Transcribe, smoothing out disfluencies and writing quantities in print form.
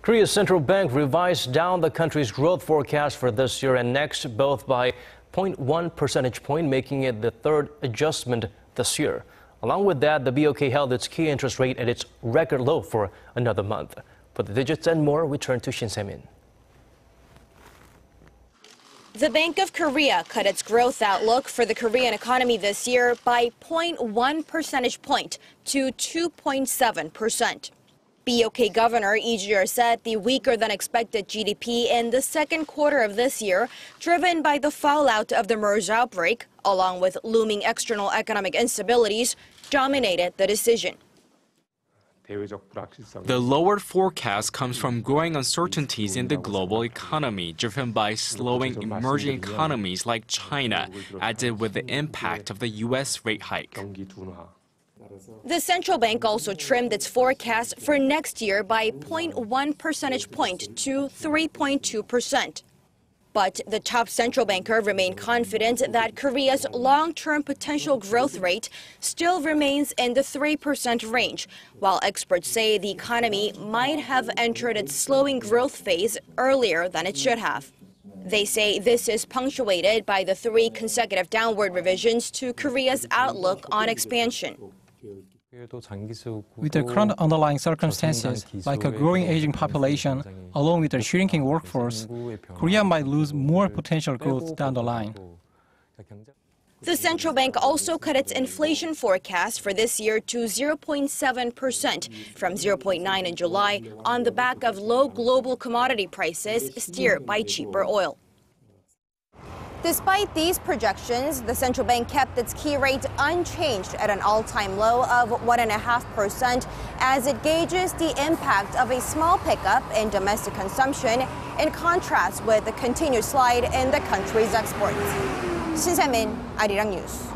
Korea's central bank revised down the country's growth forecast for this year and next, both by 0.1 percentage point, making it the third adjustment this year. Along with that, the BOK held its key interest rate at its record low for another month. For the digits and more, we turn to Shin Se. The Bank of Korea cut its growth outlook for the Korean economy this year by 0.1 percentage point to 2.7%. BOK Governor Lee Ju said the weaker-than-expected GDP in the second quarter of this year, driven by the fallout of the MERS outbreak, along with looming external economic instabilities, dominated the decision. The lowered forecast comes from growing uncertainties in the global economy, driven by slowing emerging economies like China, added with the impact of the U.S. rate hike. The central bank also trimmed its forecast for next year by 0.1 percentage point to 3.2%. But the top central banker remained confident that Korea's long-term potential growth rate still remains in the 3% range, while experts say the economy might have entered its slowing growth phase earlier than it should have. They say this is punctuated by the 3 consecutive downward revisions to Korea's outlook on expansion. With the current underlying circumstances, like a growing aging population, along with a shrinking workforce, Korea might lose more potential growth down the line. The central bank also cut its inflation forecast for this year to 0.7% from 0.9% in July on the back of low global commodity prices steered by cheaper oil. Despite these projections, the central bank kept its key rate unchanged at an all-time low of 1.5% as it gauges the impact of a small pickup in domestic consumption in contrast with the continued slide in the country's exports. Shin Se, Arirang News.